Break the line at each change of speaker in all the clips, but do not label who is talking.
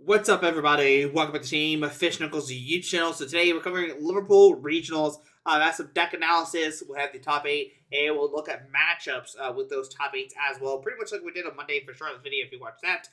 What's up, everybody? Welcome back to Team Fish Knuckles YouTube channel. So today we're covering Liverpool regionals. That's some deck analysis. We'll have the top 8, and we'll look at matchups with those top 8s as well. Pretty much like we did on Monday for Charlotte's video if you watched that.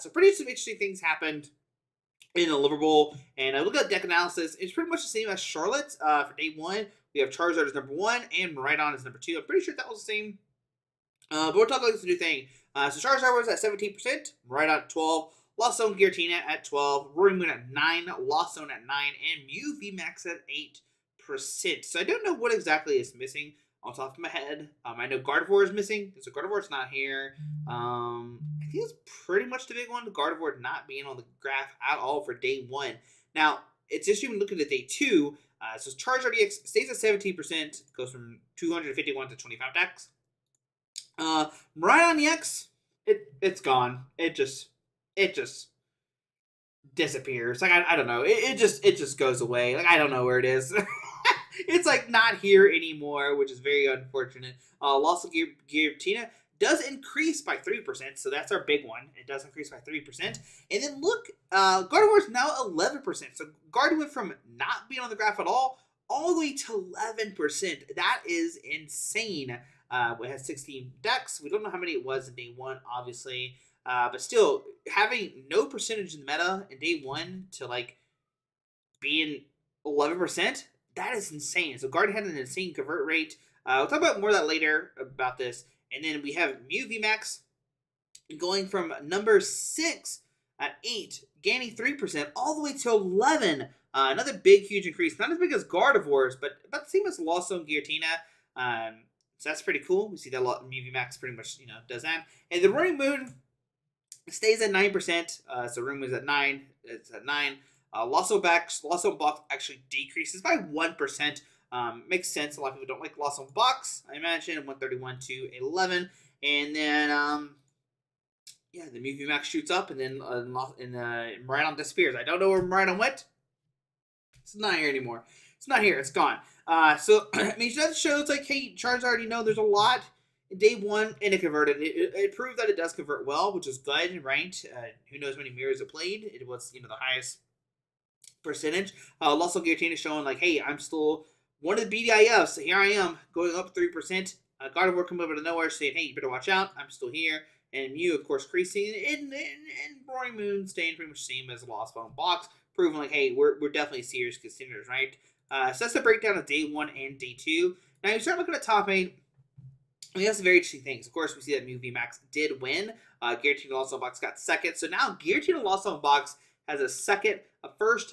So pretty some interesting things happened in the Liverpool. And look at deck analysis. It's pretty much the same as Charlotte for day 1. We have Charizard as number 1 and Maridon as number 2. I'm pretty sure that was the same. But we'll talk about this new thing. So Charizard was at 17%, Maridon at 12%. Lost Zone Giratina at 12, Roaring Moon at 9, Lost Zone at 9, and Mew VMAX at 8%. So I don't know what exactly is missing on top of my head. I know Gardevoir is missing, so Gardevoir's not here. I think it's pretty much the big one, Gardevoir not being on the graph at all for day 1. Now, it's just even looking at day 2. So Charizard EX stays at 17%, goes from 251 to 25 decks. Maridon EX, it's gone. It just disappears. Like I don't know. It just goes away. Like I don't know where it is. It's like not here anymore, which is very unfortunate. Loss of Giratina does increase by 3%, so that's our big one. It does increase by 3%. And then look, Gardevoir is now 11%. So Gardevoir went from not being on the graph at all the way to 11%. That is insane. It has 16 decks. We don't know how many it was in day 1, obviously. But still, having no percentage in the meta in day 1 to like being 11%, that is insane. So Guardian had an insane convert rate. We'll talk about more of that later about this. And then we have Mew VMAX going from number 6 at 8, gaining 3%, all the way to 11. Another big, huge increase. Not as big as Gardevoir's, but about the same as Lost Zone Giratina. So that's pretty cool. We see that a lot. Mew VMAX pretty much, does that. And the Roaring Moon stays at 9%. So Room is at 9. It's at 9. Lost Zone Box actually decreases by 1%. Makes sense. A lot of people don't like Lost Zone Box, I imagine. 131 to 11. And then, yeah, the Mew VMAX shoots up, and then Maridon disappears. I don't know where Maridon went. It's not here anymore. It's not here. It's gone. So, I mean, that shows, like, hey, Charizard, there's a lot. Day 1, and it converted. It proved that it does convert well, which is good, right? Who knows how many mirrors it played? It was, the highest percentage. Lost Zone Giratina showing, like, hey, I'm still one of the BDIFs. So here I am, going up 3%. Gardevoir coming out of nowhere saying, hey, you better watch out. I'm still here. And Mew, of course, creasing. And Roaring Moon staying pretty much the same as the Lost Zone Box, proving, like, hey, we're definitely serious contenders, right? So that's the breakdown of day 1 and day 2. Now, you start looking at top 8. We have some very interesting things. Of course, we see that Mew VMAX did win. Giratina Lost Zone Box got second. So now Giratina Lost Zone Box has a second, a first,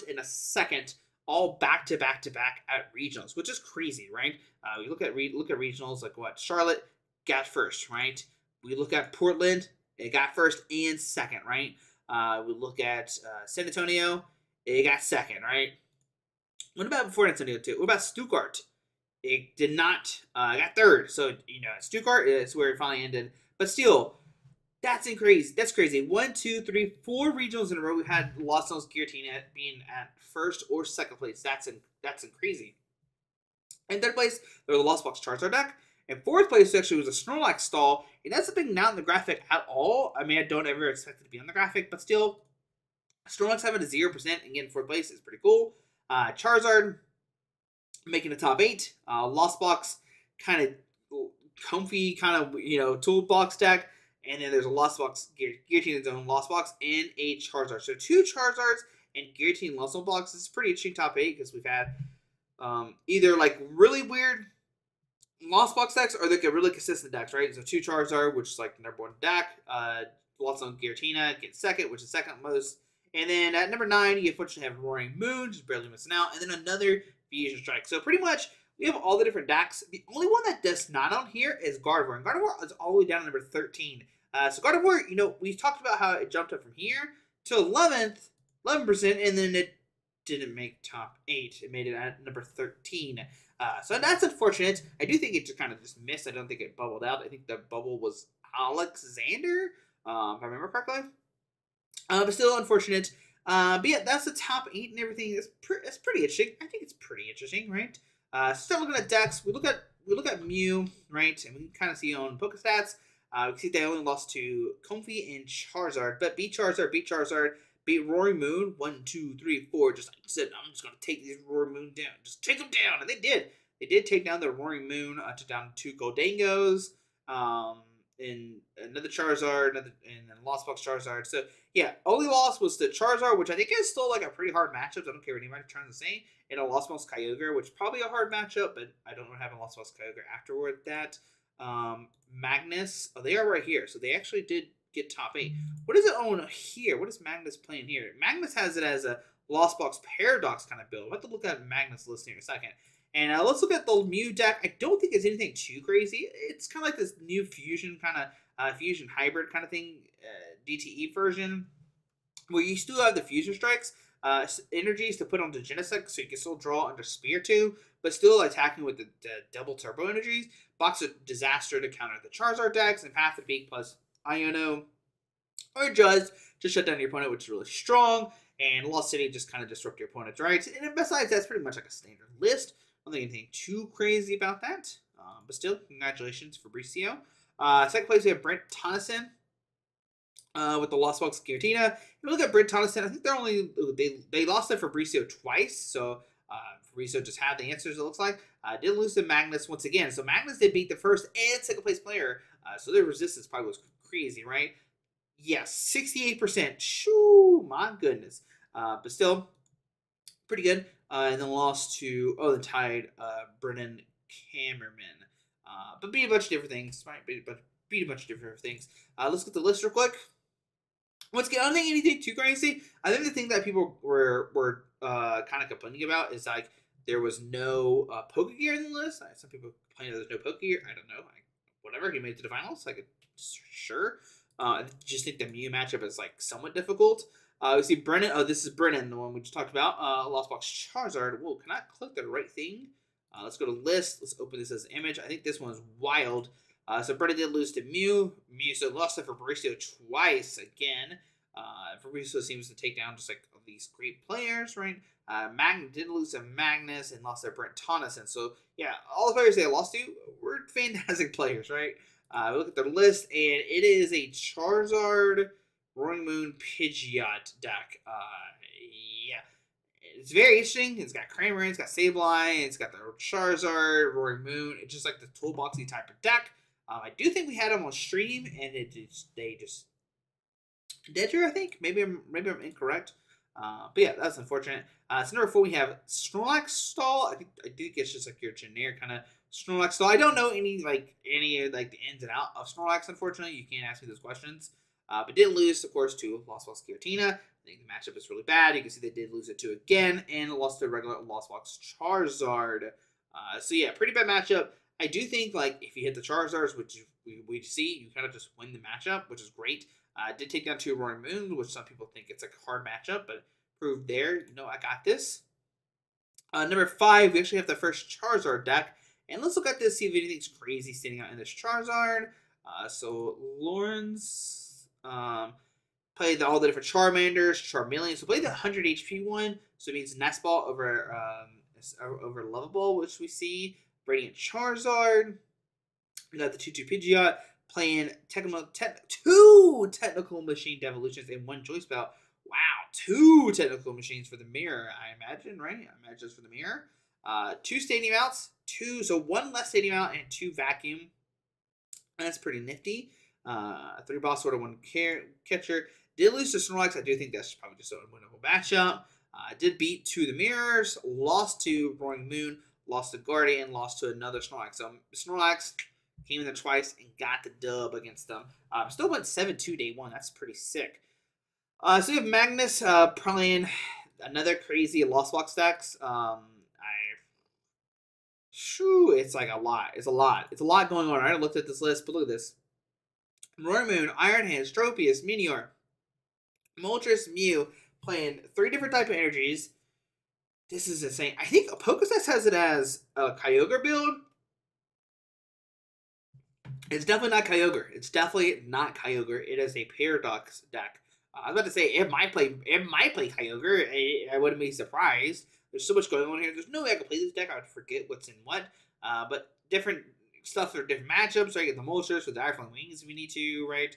and a second, all back-to-back at regionals, which is crazy, right? We look at regionals like what? Charlotte got first, right? We look at Portland, it got first and second, right? We look at San Antonio, it got second, right? What about before San Antonio too? What about Stuttgart? It did not. Got third. So, Stuttgart is where it finally ended. But still, that's crazy. That's crazy. 1, 2, 3, 4 regionals in a row. We had Lost Zone's Giratina being at first or second place. That's crazy. In third place, there was a Lost Box Charizard deck. In fourth place, actually, was a Snorlax stall. And that's something not in the graphic at all. I mean, I don't ever expect it to be on the graphic. But still, Snorlax having a 0% and getting fourth place is pretty cool. Charizard making the top 8. Lost Box, kind of comfy, toolbox deck. And then there's a Lost Box, Giratina Zone Lost Box, and a Charizard. So 2 Charizards and Giratina Lost Zone Box. This is pretty interesting top 8 because we've had either like really weird Lost Box decks or like a really consistent decks, right? So 2 Charizard, which is like the number 1 deck. Lost Zone Giratina gets second, which is second most. And then at number 9, you unfortunately have Roaring Moon, just barely missing out. And then another Fusion Strike. So pretty much, we have all the different decks. The only one that does not on here is Gardevoir. And Gardevoir is all the way down to number 13. So Gardevoir, we talked about how it jumped up from here to 11%, and then it didn't make top 8. It made it at number 13. So that's unfortunate. I do think it just kind of just missed. I don't think it bubbled out. I think the bubble was Alexander, if I remember correctly. But still unfortunate. But yeah, that's the top 8 and everything. It's pretty interesting. I think it's pretty interesting, right? Start looking at decks. We look at Mew, right? And we can kind of see on PokeStats. We see they only lost to Comfy and Charizard, but beat Charizard, beat Roaring Moon 1, 2, 3, 4. Just like I said, I'm just gonna take these Roaring Moon down. Just take them down, and they did. They did take down the Roaring Moon, took down 2 Goldengos, and another Charizard, and then Lost Box Charizard. So yeah, only loss was the Charizard, which I think is still like a pretty hard matchup. I don't care what anybody trying to say. And a Lost Box Kyogre, which is probably a hard matchup, but I don't have a Lost Box Kyogre afterward that. Magnus, oh, they are right here. So they actually did get top 8. What is it on here? What is Magnus playing here? Magnus has it as a Lost Box Paradox kind of build. I'll have to look at Magnus list here in a second. And let's look at the Mew deck. I don't think it's anything too crazy. It's kind of like this new fusion kind of fusion hybrid kind of thing, DTE version, where you still have the fusion strikes, energies to put onto Genesect, so you can still draw under Spear 2, but still attacking with the double turbo energies. Box of Disaster to counter the Charizard decks, and Path of Beak plus Iono or Just shut down your opponent, which is really strong. And Lost City just kind of disrupt your opponent's rights. And besides, that's pretty much like a standard list. I don't think anything too crazy about that. But still, congratulations, Fabricio. Second place, we have Brent Tonneson with the Lost Box Giratina. If you look at Brent Tonneson, I think they lost to Fabricio twice. So Fabricio just had the answers, it looks like. Did lose to Magnus once again. So Magnus did beat the first and second place player. So their resistance probably was crazy, right? Yes, 68%. Shoo, my goodness. But still, pretty good. And then lost to, the tied Brennan Cameraman. But beat a bunch of different things. Right? Beat a bunch of different things. Let's get the list real quick. Once again, I don't think anything too crazy. I think the thing that people were kind of complaining about is like there was no Pokegear in the list. Some people complain that there's no Pokegear. I don't know. Whatever. He made it to the finals. Sure. I just think the Mew matchup is like somewhat difficult. We see Brennan. Oh, this is Brennan, the one we just talked about. Lost Box Charizard. Whoa, can I click the right thing? Let's go to list. Let's open this as an image. I think this one's wild. So Brennan did lose to Mew. So lost to Fabricio twice again. Fabricio seems to take down just like these great players, right? Magnus did lose to Magnus and lost to Brent Tonneson. So yeah, all the players they lost to were fantastic players, right? We look at their list, and it is a Charizard Roaring Moon Pidgeot deck. Yeah. It's very interesting. It's got Cranberry, it's got Sableye, it's got the Charizard, Roaring Moon. It's just like the toolboxy type of deck. I do think we had them on stream, and they just dead here, I think. Maybe I'm incorrect. But yeah, that's unfortunate. So number 4, we have Snorlax Stall. I think it's just like your generic kind of Snorlax Stall. I don't know any of the ins and outs of Snorlax, unfortunately. You can't ask me those questions. But did lose, of course, to Lost Box Giratina. I think the matchup is really bad. You can see they did lose it to again, and lost to regular Lost Box Charizard. So yeah, pretty bad matchup. I do think like if you hit the Charizards, which we see, you kind of just win the matchup, which is great. Did take down 2 Roaring Moon, which some people think it's like a hard matchup, but proved there, I got this. Number 5, we actually have the first Charizard deck. And let's look at this, see if anything's crazy standing out in this Charizard. So Lawrence played all the different Charmanders, Charmeleon. So played the 100 HP one. So it means Nest Ball over Lovable, which we see. Radiant Charizard. We got the 2-2 Pidgeot. Playing 2 Technical Machine Devolutions and 1 Joy Spout. Wow, 2 Technical Machines for the mirror, I imagine, right? I imagine it's for the mirror. 2 Stadium Outs, so 1 less Stadium Out and 2 Vacuum. That's pretty nifty. 3 Boss Order, 1 Catcher. Did lose to Snorlax. I do think that's probably just a winnable matchup. Did beat 2 the Mirrors. Lost to Roaring Moon. Lost to Guardian. Lost to another Snorlax. So Snorlax came in there twice and got the dub against them. Still went 7-2 day 1. That's pretty sick. So we have Magnus playing another crazy Lost Box decks. It's like a lot. It's a lot going on. I already looked at this list, but look at this. Roaring Moon, Iron Hands, Tropius, Meteor, Moltres, Mew, playing 3 different type of energies. This is insane. I think Pokédex has it as a Kyogre build. It's definitely not Kyogre. It's definitely not Kyogre. It is a Paradox deck. I was about to say it might play Kyogre. I wouldn't be surprised. There's so much going on here. There's no way I could play this deck. I would forget what's in what. But different stuff for different matchups, right? Get the Moltres with the Fireflying Wings if we need to, right?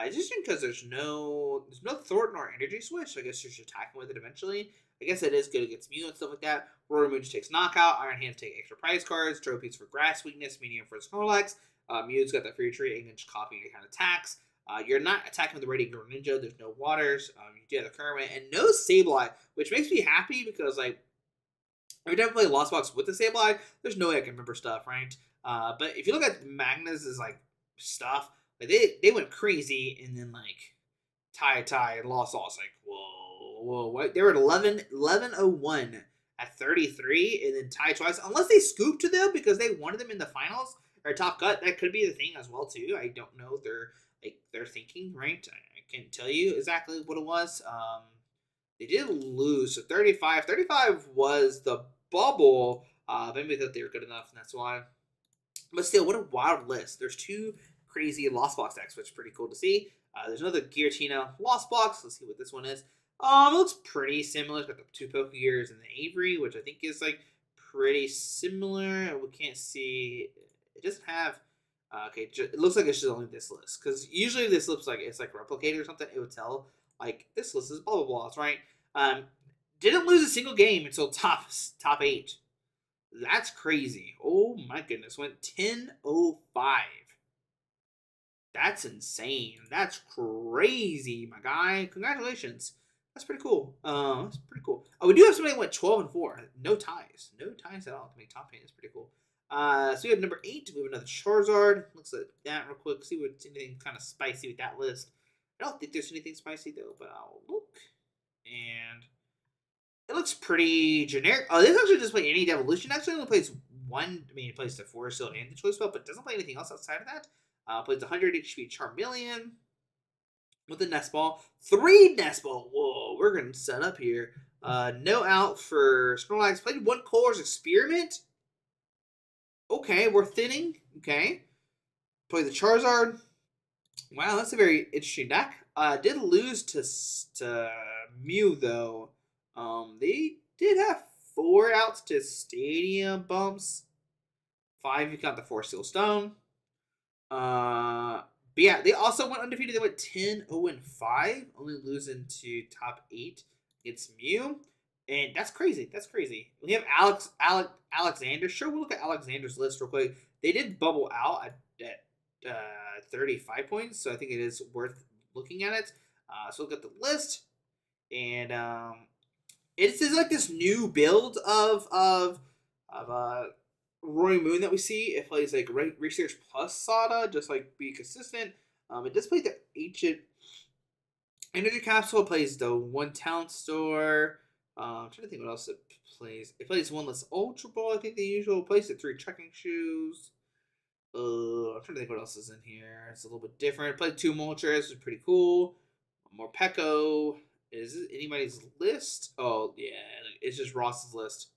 It's just because there's no Thornton or Energy Switch, so I guess you're just attacking with it eventually. I guess it is good against Mew and stuff like that. Roaring Moon takes Knockout. Iron Hands take extra prize cards. Trophies for Grass Weakness, Medium for Snorlax. Mew's got that free tree, English copying your kind of attacks. You're not attacking with the Radiant Greninja. There's no Waters. You do have the Kermit. And no Sableye, which makes me happy because, like, every time I play Lost Box with the Sableye, there's no way I can remember stuff, right? But if you look at Magnus' like stuff, like they went crazy, and then like tie and lost all. It's like whoa, what? They were at 11-01 at 33, and then tie twice. Unless they scooped to them because they wanted them in the finals or top cut, that could be the thing as well too. I don't know their thinking, right? I can't tell you exactly what it was. They did lose, so 35. 35 was the bubble. Maybe thought they were good enough, and that's why. But still, what a wild list. There's 2 crazy Lost Box decks, which is pretty cool to see. There's another Giratina Lost Box. Let's see what this one is. It looks pretty similar. It's got the 2 Pokegears and the Avery, which I think is like pretty similar. We can't see. It doesn't have. Okay, it looks like it's just only this list, because usually this looks like it's like replicated or something. It would tell like this list is blah blah blah, right? Didn't lose a single game until top 8. That's crazy. Oh my goodness. Went 10-05. That's insane. That's crazy, my guy. Congratulations. That's pretty cool. That's pretty cool. Oh, we do have somebody that went 12-4. No ties. No ties at all to make top 8. That's pretty cool. So we have number 8. We have another Charizard. Looks like that real quick. See what's anything kind of spicy with that list. I don't think there's anything spicy though, but I'll look. And it looks pretty generic. Oh, this actually doesn't play any Devolution. Actually only plays one. I mean, it plays the Forest Seal and the Choice Belt, but doesn't play anything else outside of that. Plays 100 HP Charmeleon with a Nest Ball. 3 Nest Ball. Whoa, we're going to set up here. No out for Snorlax. Played 1 Color's Experiment. Okay, we're thinning. Okay. Play the Charizard. Wow, that's a very interesting deck. Did lose to Mew, though. They did have 4 outs to Stadium bumps. 5 you got the Force Seal Stone. But yeah, they also went undefeated. They went 10-5, only losing to top 8 against Mew. And that's crazy. That's crazy. We have Alexander. Sure, we'll look at Alexander's list real quick. They did bubble out at 35 points, so I think it is worth looking at it. So look at the list. And it's like this new build of Roaring Moon that we see. It plays like Research plus Sada, just like be consistent. It does play the Ancient Energy Capsule. It plays the 1 Talent Store. I'm trying to think what else it plays. It plays 1 less Ultra Ball, I think the usual. It plays the 3 Trekking Shoes. I'm trying to think what else is in here. It's a little bit different. It played 2 Moltres, which is pretty cool. More Peko. Is it anybody's list? Oh, yeah. It's just Ross's list.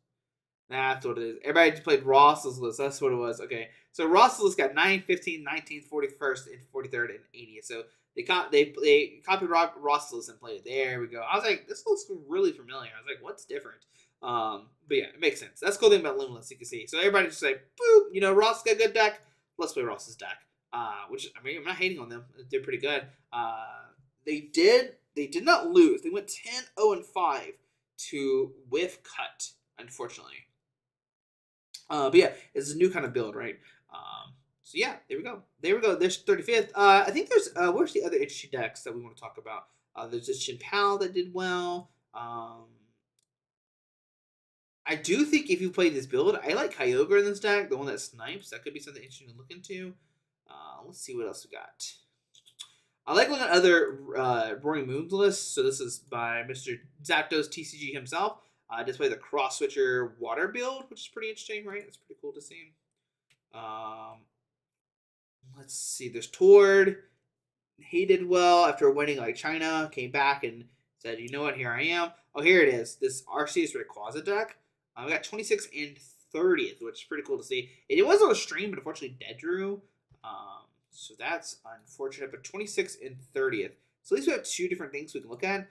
That's what it is. Everybody just played Ross's list. That's what it was. Okay. So Ross's list got 9, 15, 19th, 41st, and 43rd, and 80th. So they copied Ross's list and played it. There we go. I was like, this looks really familiar. I was like, what's different? But yeah, it makes sense. That's the cool thing about Limitless, you can see. So everybody just like, boop, you know, Ross got a good deck. Let's play Ross's deck. Which, I mean, I'm not hating on them. They're pretty good. They did not lose. They went 10-5 to Whiff Cut, unfortunately. But yeah, it's a new kind of build, right? So yeah, there we go. There we go. There's 35th. I think there's where's the other interesting decks that we want to talk about? There's this Chinpal that did well. I do think if you play this build, I like Kyogre in this deck, the one that snipes. That could be something interesting to look into. Let's see what else we got. I like looking at other Roaring Moons lists. So this is by Mr. Zapdos TCG himself. Display the Cross Switcher Water build, which is pretty interesting, right? It's pretty cool to see. Let's see. There's Tord. He did well after winning like China. Came back and said, you know what? Here I am. Oh, here it is. This Arceus Rayquaza deck. We got 26th and 30th, which is pretty cool to see. It was on a stream, but unfortunately dead drew. So that's unfortunate. But 26th and 30th. So at least we have 2 different things we can look at.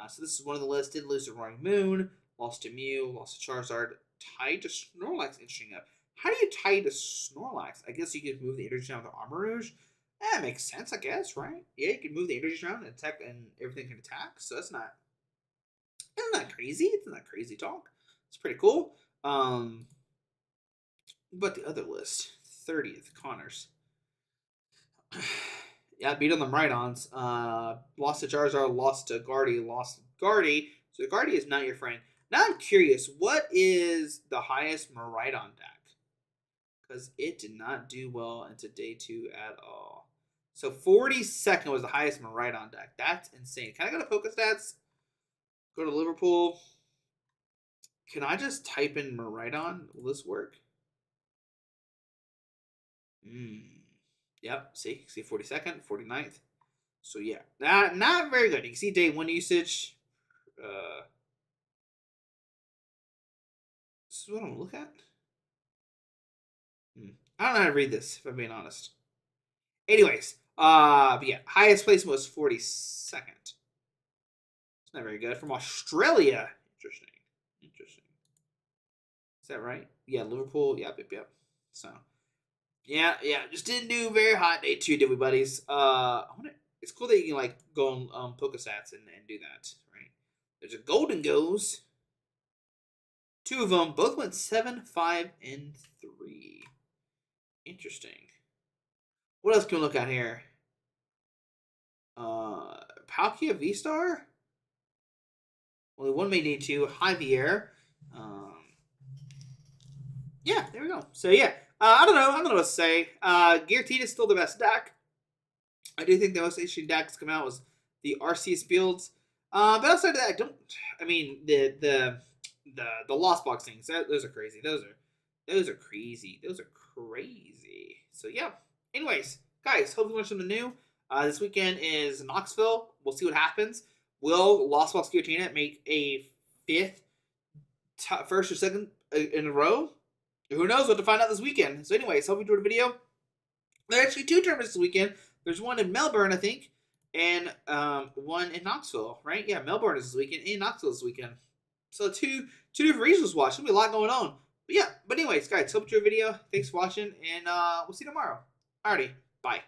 So this is one of the lists. Did lose to Roaring Moon. Lost to Mew. Lost to Charizard. Tied to Snorlax. Interesting enough. How do you tie to Snorlax? I guess you could move the energy around with the Armor Rouge. That makes sense, I guess, right? Yeah, you can move the energy around and attack, and everything can attack. So that's not crazy. It's not crazy talk. It's pretty cool. But the other list, 30th Connors. Yeah, beat on the Miraidons. Lost to Charizard, lost to Guardy, lost to Guardy. So Guardy is not your friend. Now I'm curious, what is the highest Miraidon deck? Because it did not do well into day 2 at all. So 42nd was the highest Miraidon deck. That's insane. Can I go to Pokestats? Go to Liverpool. Can I just type in Miraidon? Will this work? Yep. See 42nd, 49th. So yeah, not very good. You can see day 1 usage. This is what I'm gonna look at. I don't know how to read this, if I'm being honest. Anyways, but yeah, highest placement was 42nd. It's not very good. From Australia. Interesting. Is that right? Yeah, Liverpool. Yep. So, yeah. Just didn't do very hot day 2, did we, buddies? It's cool that you can like go on Pokestats and do that, right? There's a Golden Goes. 2 of them both went 7, 5, and 3. Interesting. What else can we look at here? Palkia V-Star? Only 1 made day 2. Javier. Yeah, there we go. So yeah, I don't know what to say. Giratina is still the best deck. I do think the most interesting decks come out was the Arceus builds. But outside of that, the Lost Box things. Those are crazy. Those are crazy. So yeah. Anyways, guys, hope you learned something new. This weekend is Knoxville. We'll see what happens. Will Lost Box Giratina make a first or second in a row? Who knows what to find out this weekend. So anyways, hope you enjoyed the video. There are actually 2 tournaments this weekend. There's one in Melbourne, I think, and one in Knoxville, right? Yeah, Melbourne is this weekend and Knoxville this weekend. So two different regions to watch. There'll be a lot going on. But yeah, anyways, guys, hope you enjoyed the video. Thanks for watching, and we'll see you tomorrow. Alrighty, bye.